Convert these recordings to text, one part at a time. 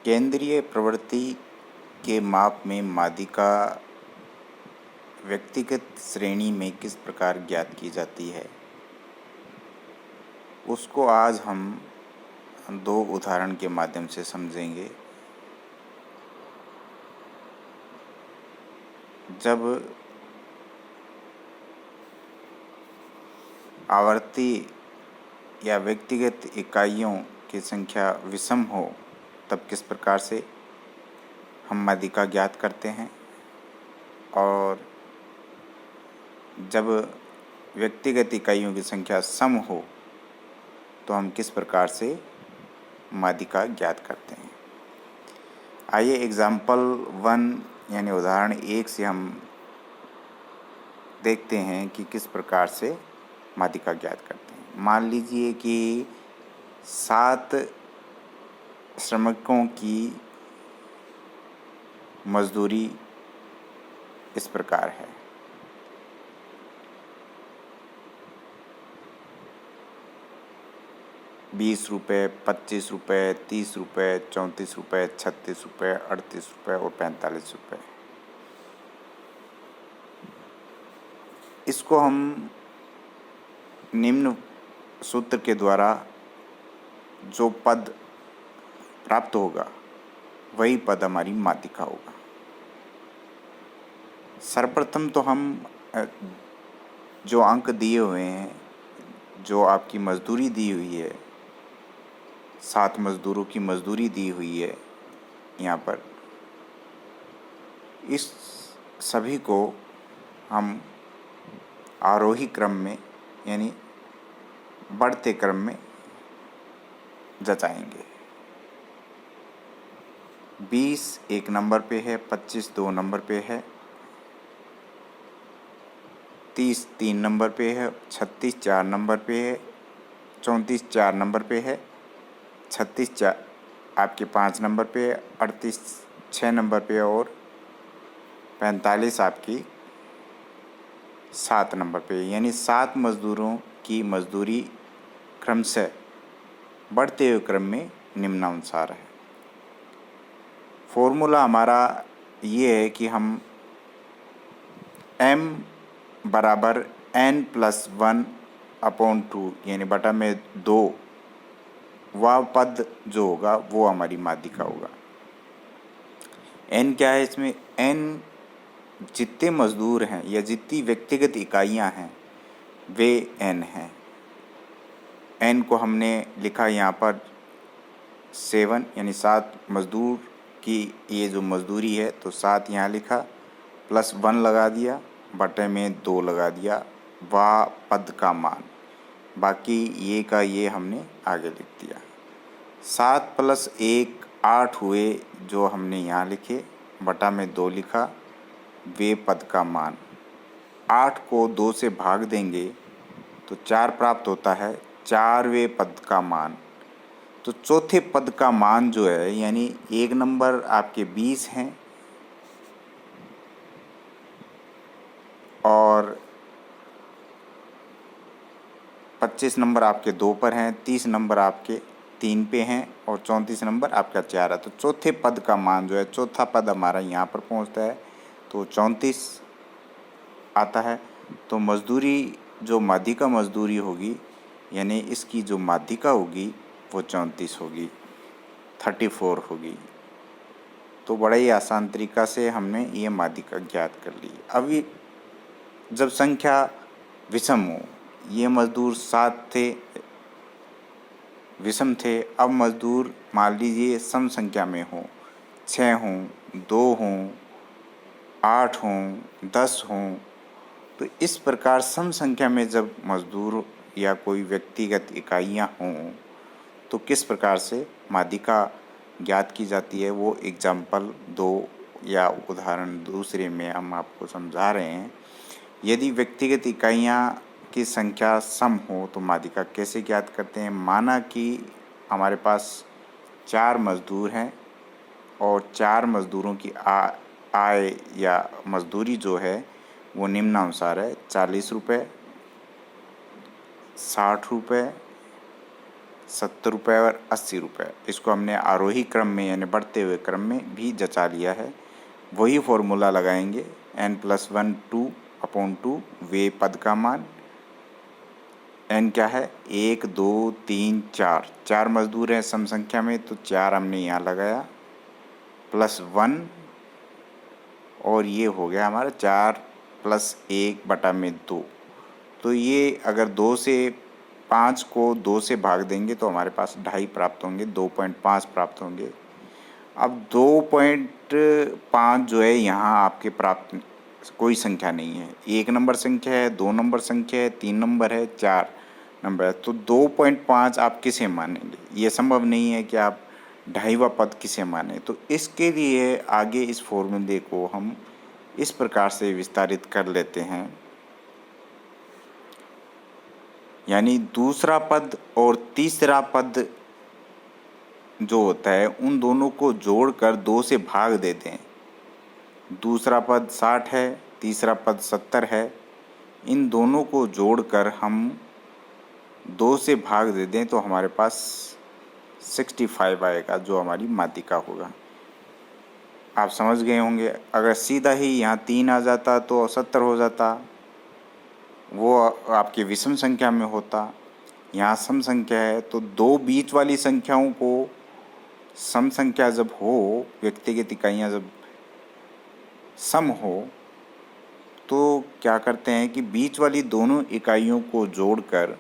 केंद्रीय प्रवृत्ति के माप में माध्यिका व्यक्तिगत श्रेणी में किस प्रकार ज्ञात की जाती है, उसको आज हम दो उदाहरण के माध्यम से समझेंगे। जब आवर्ती या व्यक्तिगत इकाइयों की संख्या विषम हो तब किस प्रकार से हम माध्यिका ज्ञात करते हैं, और जब व्यक्तिगत इकाइयों की संख्या सम हो तो हम किस प्रकार से माध्यिका ज्ञात करते हैं। आइए एग्जाम्पल 1 यानी उदाहरण 1 से हम देखते हैं कि किस प्रकार से माध्यिका ज्ञात करते हैं। मान लीजिए कि 7 श्रमिकों की मजदूरी इस प्रकार है। ₹20, ₹25, ₹30, ₹34, ₹36, ₹38 और ₹45। इसको हम निम्न सूत्र के द्वारा जो पद प्राप्त होगा वही पद हमारी माध्यिका होगा। सर्वप्रथम तो हम जो अंक दिए हुए हैं, जो आपकी मजदूरी दी हुई है, 7 मजदूरों की मजदूरी दी हुई है यहाँ पर, इस सभी को हम आरोही क्रम में यानी बढ़ते क्रम में जचाएंगे। 20 1 नंबर पे है, 25 2 नंबर पे है, 30 3 नंबर पे है, 36 4 नंबर पे है, 34 4 नंबर पे है, 36 4 आपके 5 नंबर पे है, 38 6 नंबर पे है और 45 आपकी 7 नंबर पे है। यानी 7 मजदूरों की मजदूरी क्रमशः बढ़ते हुए क्रम में निम्नानुसार है। फॉर्मूला हमारा ये है कि हम m बराबर n+1/2 यानी बटा में 2 वह पद जो होगा वो हमारी माध्यिका होगा। n क्या है इसमें? n जितने मजदूर हैं या जितनी व्यक्तिगत इकाइयां हैं वे n हैं। n को हमने लिखा यहाँ पर 7 यानी 7 मजदूर की ये जो मजदूरी है, तो 7 यहाँ लिखा, +1 लगा दिया, बटे में 2 लगा दिया, वह पद का मान, बाकी ये का ये हमने आगे लिख दिया। 7 + 1 8 हुए जो हमने यहाँ लिखे, बटा में 2 लिखा, वे पद का मान। 8 को 2 से भाग देंगे तो 4 प्राप्त होता है, 4वें पद का मान। तो चौथे पद का मान जो है, यानी 1 नंबर आपके 20 हैं और 25 नंबर आपके 2 पर हैं, 30 नंबर आपके 3 पे हैं और 34 नंबर आपका 4 है। तो चौथे पद का मान जो है, चौथा पद हमारा यहाँ पर पहुँचता है तो 34 आता है। तो मजदूरी जो माध्यिका मजदूरी होगी, यानी इसकी जो माध्यिका होगी वो 34 होगी, 34 होगी। तो बड़ा ही आसान तरीका से हमने ये माध्यिका ज्ञात कर ली। अभी जब संख्या विषम हो, ये मजदूर 7 थे, विषम थे, अब मजदूर मान लीजिए सम संख्या में हो, 6 हों, 2 हों, 8 हों, 10 हों, तो इस प्रकार सम संख्या में जब मजदूर या कोई व्यक्तिगत इकाइयाँ हों तो किस प्रकार से माध्यिका ज्ञात की जाती है, वो एग्जाम्पल 2 या उदाहरण दूसरे में हम आपको समझा रहे हैं। यदि व्यक्तिगत इकाइयाँ की संख्या सम हो तो माध्यिका कैसे ज्ञात करते हैं। माना कि हमारे पास 4 मजदूर हैं और 4 मजदूरों की आय या मजदूरी जो है वो निम्नानुसार है: ₹40, ₹60, 70 रुपये और 80 रुपये। इसको हमने आरोही क्रम में यानी बढ़ते हुए क्रम में भी जचा लिया है। वही फॉर्मूला लगाएंगे n+1 2/2 वे पद का मान। n क्या है 1 2 3 4, 4 मजदूर हैं सम संख्या में तो 4 हमने यहाँ लगाया +1 और ये हो गया हमारा 4 + 1/2। तो ये अगर 2 से 5 को 2 से भाग देंगे तो हमारे पास 2.5 प्राप्त होंगे, 2.5 प्राप्त होंगे। अब 2.5 जो है यहाँ आपके प्राप्त कोई संख्या नहीं है। 1 नंबर संख्या है, 2 नंबर संख्या है, 3 नंबर है, 4 नंबर है। तो 2.5 आप किसे मानेंगे? ये संभव नहीं है कि आप 2.5वां पद किसे माने। तो इसके लिए आगे इस फॉर्मूले को हम इस प्रकार से विस्तारित कर लेते हैं, यानी दूसरा पद और तीसरा पद जो होता है उन दोनों को जोड़कर 2 से भाग देते हैं। दूसरा पद 60 है, तीसरा पद 70 है। इन दोनों को जोड़कर हम 2 से भाग दे दें तो हमारे पास 65 आएगा, जो हमारी माध्यिका होगा। आप समझ गए होंगे। अगर सीधा ही यहाँ 3 आ जाता तो 70 हो जाता, वो आपकी विषम संख्या में होता। यहाँ सम संख्या है तो 2 बीच वाली संख्याओं को सम संख्या जब हो, व्यक्तिगत इकाइयाँ जब सम हो तो क्या करते हैं कि बीच वाली दोनों इकाइयों को जोड़कर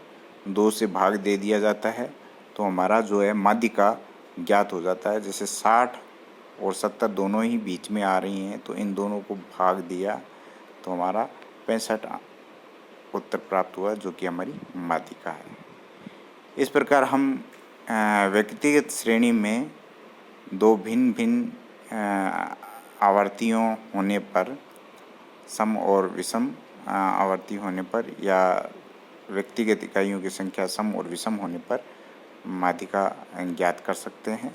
2 से भाग दे दिया जाता है तो हमारा जो है माध्यिका ज्ञात हो जाता है। जैसे 60 और 70 दोनों ही बीच में आ रही हैं तो इन दोनों को भाग दिया तो हमारा 65 उत्तर प्राप्त हुआ, जो कि हमारी माध्यिका है। इस प्रकार हम व्यक्तिगत श्रेणी में 2 भिन्न भिन्न आवर्तियों होने पर, सम और विषम आवर्ती होने पर, या व्यक्तिगत इकाइयों की संख्या सम और विषम होने पर माध्यिका ज्ञात कर सकते हैं।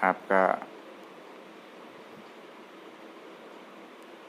आपका